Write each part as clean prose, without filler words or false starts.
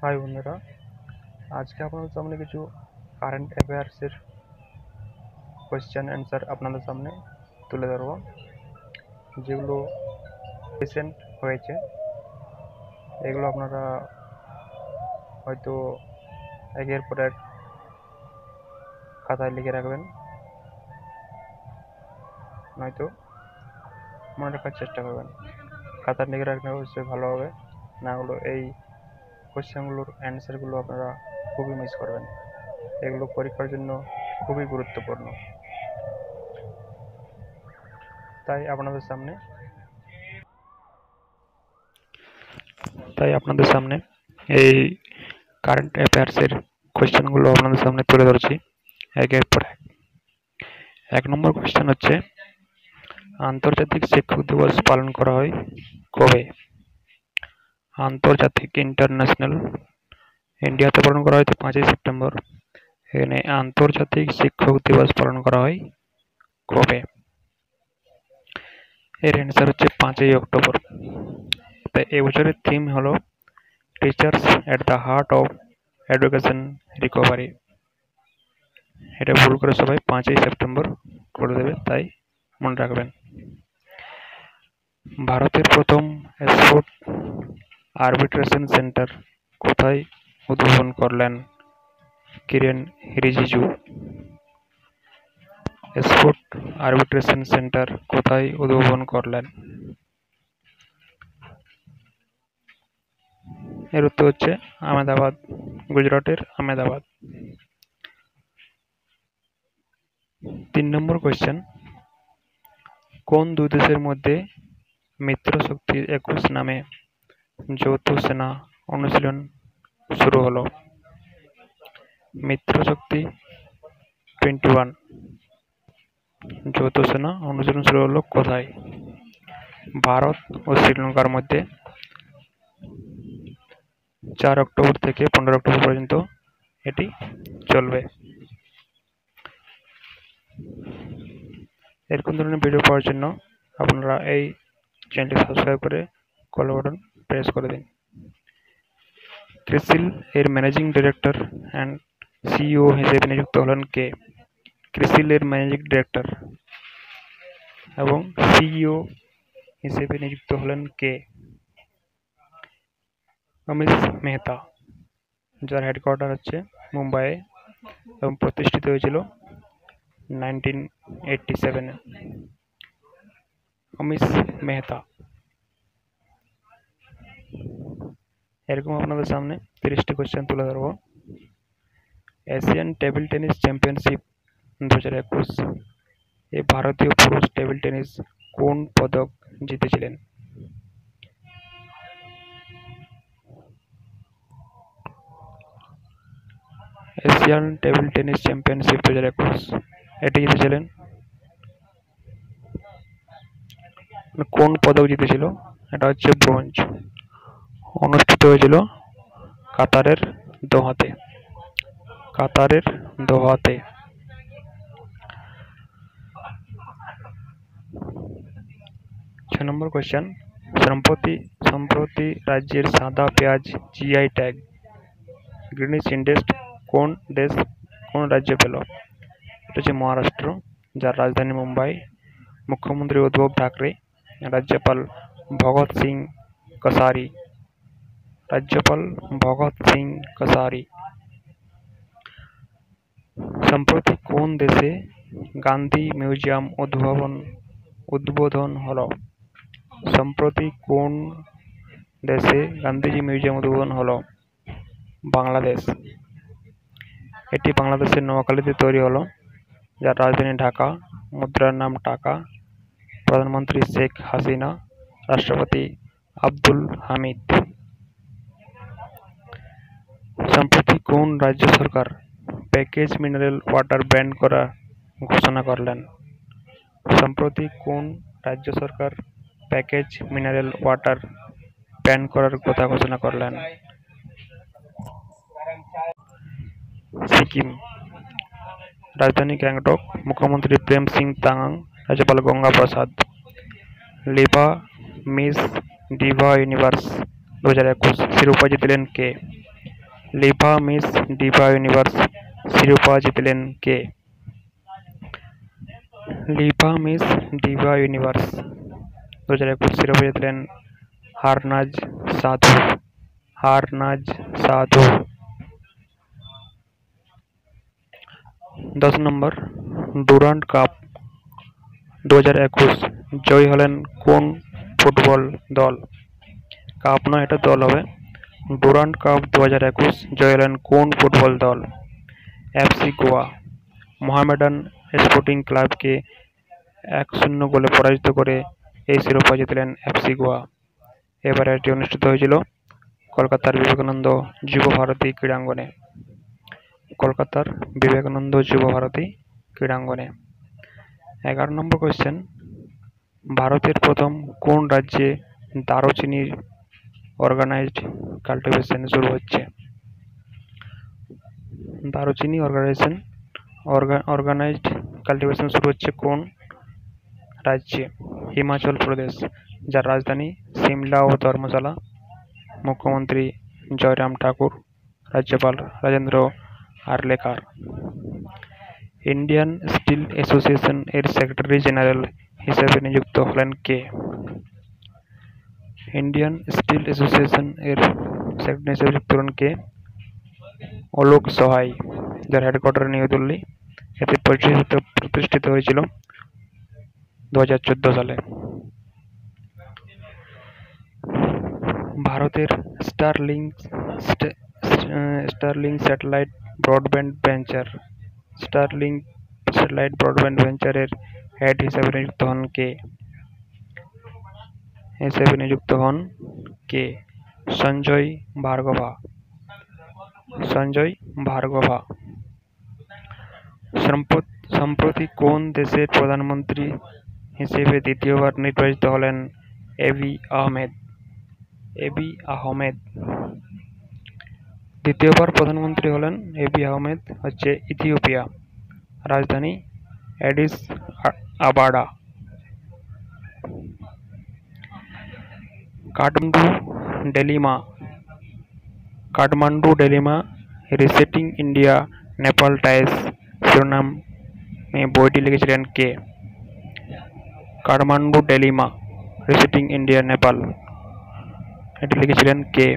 High বন্ধুরা, আজকে আপনাদের সামনে কিছু কারেন্ট অ্যাফেয়ার্সের কোয়েশ্চেন অ্যান্সার আপনাদের সামনে তুলে ধরব, যেগুলো রিসেন্ট হয়েছে। এগুলো আপনারা হয়তো একের পর এক খাতায় লিখে রাখবেন, নয়তো মনে রাখার চেষ্টা করবেন। খাতায় লিখে রাখলে অবশ্যই ভালো হবে, না হলে এই কোয়েশ্চেনগুলোর অ্যান্সারগুলো আপনারা খুবই মিস করবেন। এগুলো পরীক্ষার জন্য খুবই গুরুত্বপূর্ণ। তাই আপনাদের সামনে এই কারেন্ট অ্যাফেয়ার্সের কোয়েশ্চেনগুলো আপনাদের সামনে তুলে ধরছি একের পর এক। ১ নম্বর কোয়েশ্চেন হচ্ছে, আন্তর্জাতিক শিক্ষক দিবস পালন করা হয় কবে? আন্তর্জাতিক ইন্টারন্যাশনাল ইন্ডিয়াতে পালন করা হয় 5ই সেপ্টেম্বর। এখানে আন্তর্জাতিক শিক্ষক দিবস পালন করা হয় কবে? এর অ্যান্সার হচ্ছে 5ই অক্টোবর। তাই এবছরের থিম হলো teachers at the heart of education recovery. এটা ভুল করে সবাই 5ই সেপ্টেম্বর করে দেবে, তাই মনে রাখবেন। ভারতের প্রথম স্পোর্ট আরবিট্রেশন সেন্টার কোথায় উদ্ভাবন করলেন Kiren Rijiju? Sport arbitration centre কোথায় উদ্ভাবন করলেন? এর উত্তর হচ্ছে আহমেদাবাদ, গুজরাটের আহমেদাবাদ। 3 নম্বর কোয়েশ্চেন, কোন দুই দেশের মধ্যে মিত্র শক্তি 21 নামে যৌথ সেনা অনুশীলন শুরু হলো? মিত্র শক্তি 21 যৌথ সেনা অনুশীলন শুরু হলো কোথায়? ভারত ও শ্রীলঙ্কার মধ্যে 4 অক্টোবর থেকে 15 অক্টোবর পর্যন্ত এটি চলবে। এরকম ধরনের ভিডিও পাওয়ার জন্য আপনারা এই চ্যানেলটি সাবস্ক্রাইব করে কল বাটন প্রেস করে দিন। ক্রিসিল এর ম্যানেজিং ডিরেক্টর অ্যান্ড সিইও হিসেবে নিযুক্ত হলেন কে? ক্রিসিল এর ম্যানেজিং ডিরেক্টর এবং সিইও হিসেবে নিযুক্ত হলেন কে? অমিশ মেহতা, যার হেডকোয়ার্টার হচ্ছে মুম্বাইয়ে এবং প্রতিষ্ঠিত হয়েছিল 1987-এ। অমিশ মেহতা। এরকম আপনাদের সামনে 30টি কোয়েশ্চেন তুলে ধরব। এশিয়ান টেবিল টেনিস চ্যাম্পিয়নশিপ 2021 এ ভারতীয় পুরুষ টেবিল টেনিস কোন পদক জিতেছিলেন? এশিয়ান টেবিল টেনিস চ্যাম্পিয়নশিপ 2021 এটি জিতেছিলেন, কোন পদক জিতেছিল? এটা হচ্ছে ব্রোঞ্জ। অনুষ্ঠিত হয়েছিল কাতারের দোহাতে। 6 নম্বর কোয়েশ্চেন, সম্প্রতি রাজ্যের সাদা পেঁয়াজ জিআই ট্যাগ গ্রিনিচ ইন্ডেক্স কোন রাজ্য পেল? এটা হচ্ছে মহারাষ্ট্র, যার রাজধানী মুম্বাই। মুখ্যমন্ত্রী উদ্ধব ঠাকরে, রাজ্যপাল ভগৎ সিং কোশারি। সম্প্রতি কোন দেশে গান্ধী মিউজিয়াম উদ্বোধন হলো? সম্প্রতি কোন দেশে গান্ধীজি মিউজিয়াম উদ্বোধন হলো? বাংলাদেশ। এটি বাংলাদেশের নোয়াখালীতে তৈরি হলো, যার রাজধানী ঢাকা, মুদ্রার নাম টাকা, প্রধানমন্ত্রী শেখ হাসিনা, রাষ্ট্রপতি আব্দুল হামিদ। সম্প্রতি কোন রাজ্য সরকার প্যাকেজ মিনারেল ওয়াটার ব্যান করার ঘোষণা করলেন? সম্প্রতি কোন রাজ্য সরকার প্যাকেজ মিনারেল ওয়াটার ব্যান করার কথা ঘোষণা করলেন? সিকিম। রাজধানী গ্যাংটক, মুখ্যমন্ত্রী প্রেম সিং তামাং, রাজ্যপাল গঙ্গা প্রসাদ। লিবা মিস ডিভা ইউনিভার্স 2021 শিরোপা জিতলেন কে? লিভা মিস ডিভা ইউনিভার্স শিরোপা জিতলেন কে? লিভা মিস ডিভা ইউনিভার্স 2021 শিরোপা জিতলেন হারনাজ সাধু। হারনাজ সাধু। 10 নম্বর, ডুরান্ড কাপ 2021 জয়ী হলেন কোন ফুটবল দল? কাপ নয়, এটা দল হবে। ডুরান্ড কাপ 2021 জয়ী হলেন কোন ফুটবল দল? এফসি গোয়া। মোহামেডান স্পোর্টিং ক্লাবকে 1-0 গোলে পরাজিত করে এই শিরোপা জিতলেন এফসি গোয়া। এবারে এটি অনুষ্ঠিত হয়েছিল কলকাতার বিবেকানন্দ যুব ভারতী ক্রীড়াঙ্গনে। কলকাতার বিবেকানন্দ যুব ভারতী ক্রীড়াঙ্গনে। 11 নম্বর কোয়েশ্চেন, ভারতের প্রথম কোন রাজ্যে দারুচিনির অর্গানাইজড কাল্টিভেশন শুরু হচ্ছে? দারুচিনি অর্গানাইজড কাল্টিভেশন শুরু হচ্ছে কোন রাজ্যে? হিমাচল প্রদেশ, যার রাজধানী সিমলা ও ধর্মশালা। মুখ্যমন্ত্রী জয়রাম ঠাকুর, রাজ্যপাল রাজেন্দ্র আর্লেকার। ইন্ডিয়ান স্টিল অ্যাসোসিয়েশন এর সেক্রেটারি জেনারেল হিসেবে নিযুক্ত হলেন কে? ইন্ডিয়ান স্টিল অ্যাসোসিয়েশন এর সেক্রেটারি হিসেবে নিযুক্ত হলেন কে? অলোক সহায়, যার হেডকোয়ার্টার নিউ দিল্লি। এটি প্রতিষ্ঠিত হয়েছিল 2014 সালে। ভারতের স্টারলিংক স্যাটেলাইট ব্রডব্যান্ড ভেঞ্চারের হেড হিসেবে নিযুক্ত হন কে? সঞ্জয় ভার্গভা। সম্প্রতি কোন দেশের প্রধানমন্ত্রী হিসেবে দ্বিতীয়বার নির্বাচিত হলেন এবি আহমেদ? দ্বিতীয়বার প্রধানমন্ত্রী হলেন এবি আহমেদ, হচ্ছে ইথিওপিয়া। রাজধানী অ্যাডিস আবাবা। Kathmandu dilemma resetting India Nepal টাইস শিরোনামে বইটি লিখেছিলেন কে? Kathmandu dilemma resetting India Nepal, এটি লিখেছিলেন কে?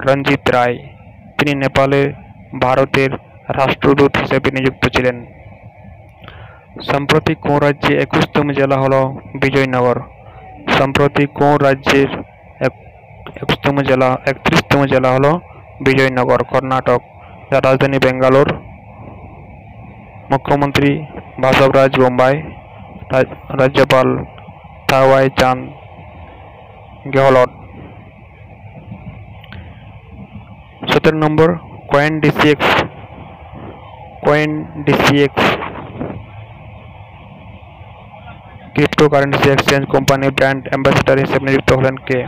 রঞ্জিত রায়। তিনি নেপালে ভারতের রাষ্ট্রদূত হিসেবে নিযুক্ত ছিলেন। সম্প্রতি কোন রাজ্যে 21তম জেলা হল বিজয়নগর? সম্প্রতি কোন রাজ্যের 31তম জেলা হল বিজয়নগর, কর্ণাটক, যার রাজধানী বেঙ্গালোর। মুখ্যমন্ত্রী বাসবরাজ বোম্বাই, রাজ্যপাল থাওয়াই চাঁদ গেহলট। 17 নম্বর, Coin DCX cryptocurrency exchange company brand ambassador হিসেবে নিযুক্ত হলেন কে?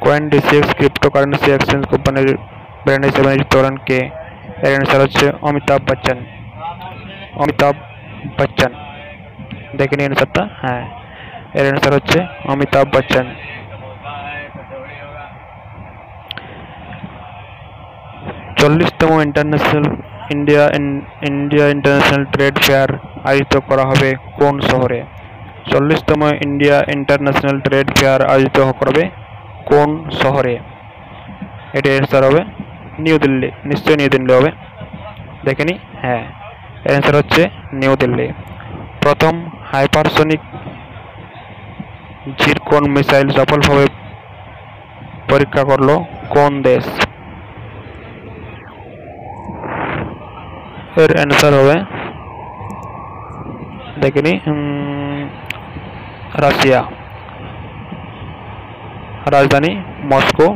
কয়েন ডিসিএক্স ক্রিপ্টোকারেন্সি এক্সচেঞ্জ কোম্পানির ব্র্যান্ড হিসেবে নিযুক্ত হলেন কে? এর অ্যান্সার হচ্ছে অমিতাভ বচ্চন। দেখে নিন অ্যান্সারটা। হ্যাঁ, এর অ্যান্সার হচ্ছে অমিতাভ বচ্চন। 40তম ইন্ডিয়া ইন্টারন্যাশনাল ট্রেড ফেয়ার আয়োজিত করা হবে কোন শহরে? 40তম ইন্ডিয়া ইন্টারন্যাশনাল ট্রেড ফেয়ার আয়োজিত করবে কোন শহরে? এটির অ্যান্সার হবে নিউ দিল্লি। নিশ্চয়ই নিউ দিল্লি হবে। দেখে নি। হ্যাঁ, এর অ্যান্সার হচ্ছে নিউ দিল্লি। প্রথম হাইপারসোনিক জিরকন মিসাইল সফলভাবে পরীক্ষা করলো কোন দেশ? এর অ্যান্সার হবে, দেখে নি, রাশিয়া। রাজধানী মস্কো,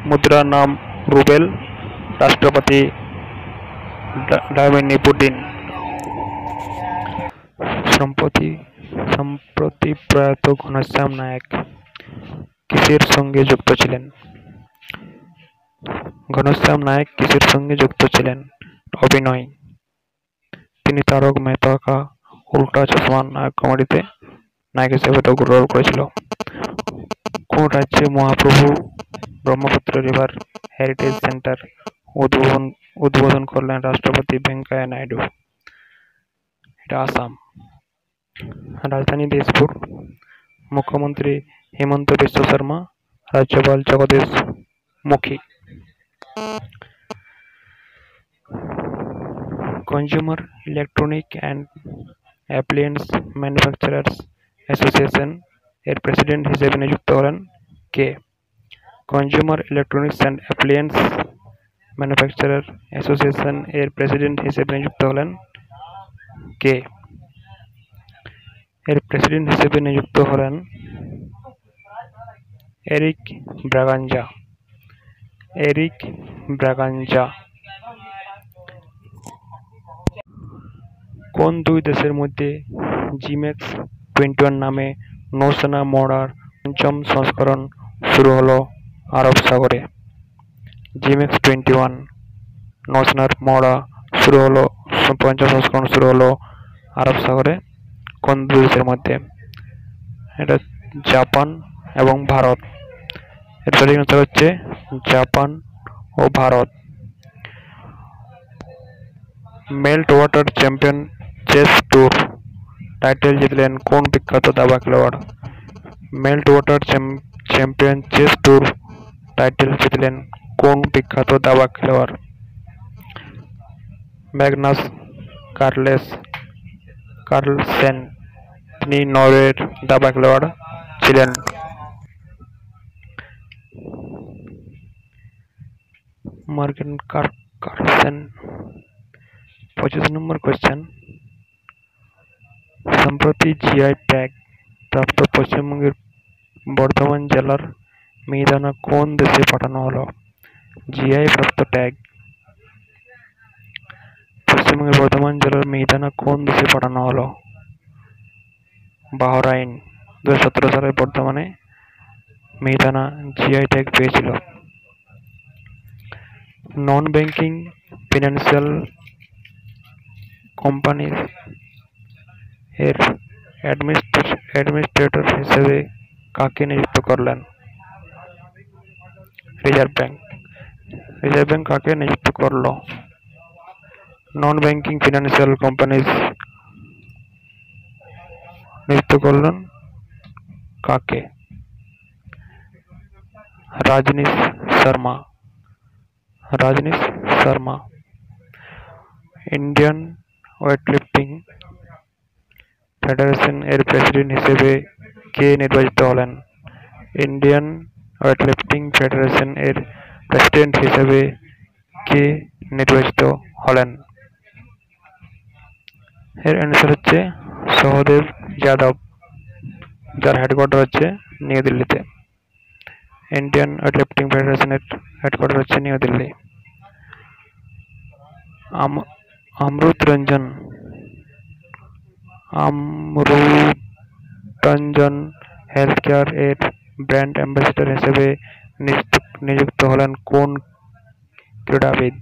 মুদ্রার নাম রুবেল, রাষ্ট্রপতি ভ্লাদিমির পুতিন। সম্প্রতি প্রয়াত ঘনশ্যাম নায়েক কিসের সঙ্গে যুক্ত ছিলেন? ঘনশ্যাম নায়েক কিসের সঙ্গে যুক্ত ছিলেন? অভিনয়। তিনি তারক মেহতা কা উল্টা চশমা নায়ক কমেডিতে নায়ক হিসেবে রোল করেছিল। কোন রাজ্যে Mahaprabhu Brahmaputra river heritage centre উদ্বোধন করলেন রাষ্ট্রপতি ভেঙ্কাইয়া নাইডু? এটা আসাম। রাজধানী দিসপুর। মুখ্যমন্ত্রী হিমন্ত বিশ্ব শর্মা, রাজ্যপাল Jagdish Mukhi. Consumer electronic and appliance manufacturers association এর প্রেসিডেন্ট হিসেবে নিযুক্ত হলেন কে? Consumer electronics and appliance manufacturer association এর প্রেসিডেন্ট হিসেবে নিযুক্ত হলেন কে? এর প্রেসিডেন্ট হিসেবে নিযুক্ত হলেন এরিক ব্রাগাঞ্জা। এরিক ব্রাগাঞ্জা। কোন দুই দেশের মধ্যে জিমেক্স 21 নামে নৌসেনা মহড়ার পঞ্চম সংস্করণ শুরু হলো আরব সাগরে? জিমেক্স 21 নৌসেনার মহড়া পঞ্চম সংস্করণ শুরু হলো আরব সাগরে কোন দুই দেশের মধ্যে? এটা জাপান এবং ভারত। এর সঠিক উত্তর হচ্ছে জাপান ও Bharat. Meltwater champion chess tour title জিতলেন কোন বিখ্যাত দাবা খেলোয়াড়? Meltwater champion chess tour title জিতলেন কোন বিখ্যাত দাবা খেলোয়াড়? Magnus Carlsen. তিনি নরওয়ের দাবা খেলোয়াড় ছিলেন। মার্গেন কার্লসেন। 25 নম্বর কোয়েশ্চেন। সম্প্রতি জিআই ট্যাগ প্রাপ্ত পশ্চিমবঙ্গের বর্ধমান জেলার মিহিদানা কোন দেশে পাঠানো হলো? জিআই প্রাপ্ত ট্যাগ পশ্চিমবঙ্গের বর্ধমান জেলার মিহিদানা কোন দেশে পাঠানো হলো? বাহরাইন। 2017 সালে বর্ধমানে মিহিদানা জিআই ট্যাগ পেয়েছিল। নন ব্যাংকিং ফিনান্সিয়াল কোম্পানিজ এর অ্যাডমিনিস্ট্রেটর হিসেবে কাকে নিযুক্ত করলেন? রিজার্ভ ব্যাংক কাকে নিযুক্ত করলো? নন ব্যাংকিং ফিনান্সিয়াল কোম্পানিজ নিযুক্ত করলেন কাকে? রাজনীশ শর্মা। ইন্ডিয়ান ওয়েটলিফটিং ফেডারেশন এর প্রেসিডেন্ট হিসেবে কে নির্বাচিত হলেন? ইন্ডিয়ান ওয়েটলিফটিং ফেডারেশন এর প্রেসিডেন্ট হিসেবে কে নির্বাচিত হলেন? এর অ্যান্সার হচ্ছে সহদেব যাদব, যার হেডকোয়ার্টার হচ্ছে নিউ দিল্লিতে। ইন্ডিয়ান ওয়েটলিফটিং ফেডারেশনের হেডকোয়ার্টার হচ্ছে নিউ দিল্লি। অমৃতরঞ্জন হেলথ কেয়ার এর ব্র্যান্ড অ্যাম্বাসেডর হিসেবে নিযুক্ত হলেন কোন ক্রীড়াবিদ?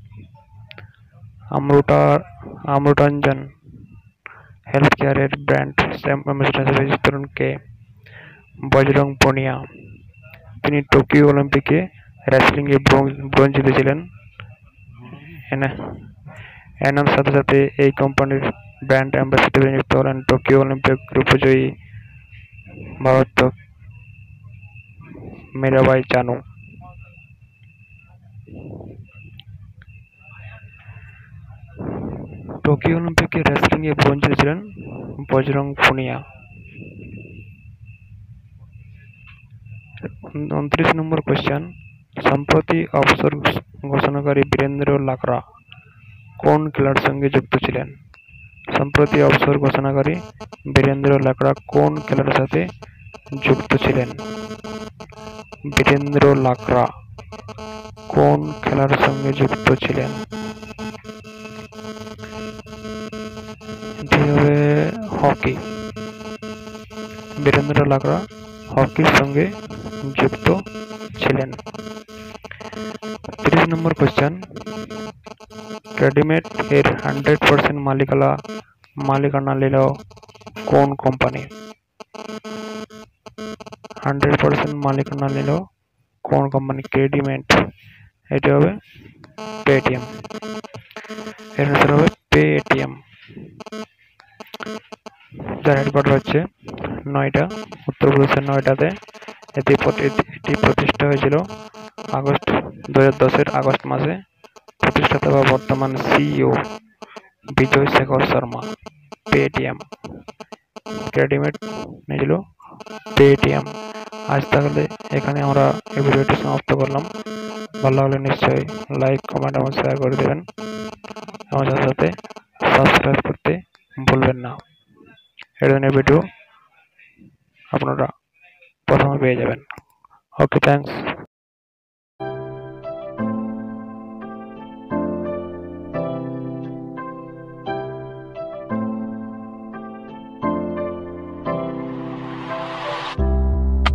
অমৃতরঞ্জন হেলথ কেয়ার এর ব্র্যান্ড অ্যাম্বাসেডর হিসেবে নিযুক্ত হলেন কে? বজরং পুনিয়া। তিনি টোকিও অলিম্পিকে রেসলিং এ ব্রোঞ্জ জিতেছিলেন। এনার সাথে সাথে এই কোম্পানির ব্র্যান্ড অ্যাম্বাসেডর নিযুক্ত হলেন টোকিও অলিম্পিক রূপজয়ী ভারোত্তোলক মীরাবাই চানু। টোকিও অলিম্পিকে রেসলিং এ ব্রোঞ্জ জিতেছিলেন বজরং পুনিয়া। 29 নম্বর কোয়েশ্চেন। সম্প্রতি অবসর ঘোষণাকারী বীরেন্দ্র লাকড়া কোন খেলার সঙ্গে যুক্ত ছিলেন? সম্প্রতি অবসর ঘোষণাকারী বীরেন্দ্র লাকড়া কোন খেলার সাথে যুক্ত ছিলেন? বীরেন্দ্র লাকড়া কোন খেলার সঙ্গে যুক্ত ছিলেন? হকি। বীরেন্দ্র লাকড়া হকির সঙ্গে যুক্ত ছিলেন। 30 নম্বর কোয়েশ্চেন। রেডিমেড এর 100% মালিকানা নিল কোন কোম্পানি? 100% মালিকানা নিল কোন কোম্পানি? ক্রেডিমেন্ট। এটি হবে পেটিএম। এর আনসার হবে পেটিএম। যার হেডকোয়ার্টার হচ্ছে নয়ডা, উত্তরপ্রদেশের নয়ডাতে। এটি প্রতিষ্ঠা হয়েছিল আগস্ট 2010-এর আগস্ট মাসে। প্রতিষ্ঠাতা বা বর্তমান সিইও বিজয় শেখর শর্মা। পেটিএম ক্রেডিমেট নিয়েছিল পেটিএম। আজ তাহলে এখানে আমরা এই ভিডিওটি সমাপ্ত করলাম। ভালো লাগলে নিশ্চয়ই লাইক, কমেন্ট এবং শেয়ার করে দেবেন। আমার সাথে সাথে সাবস্ক্রাইব করতে ভুলবেন না। এই ধরনের ভিডিও আপনারা প্রথমে পেয়ে যাবেন। ওকে, থ্যাংকস।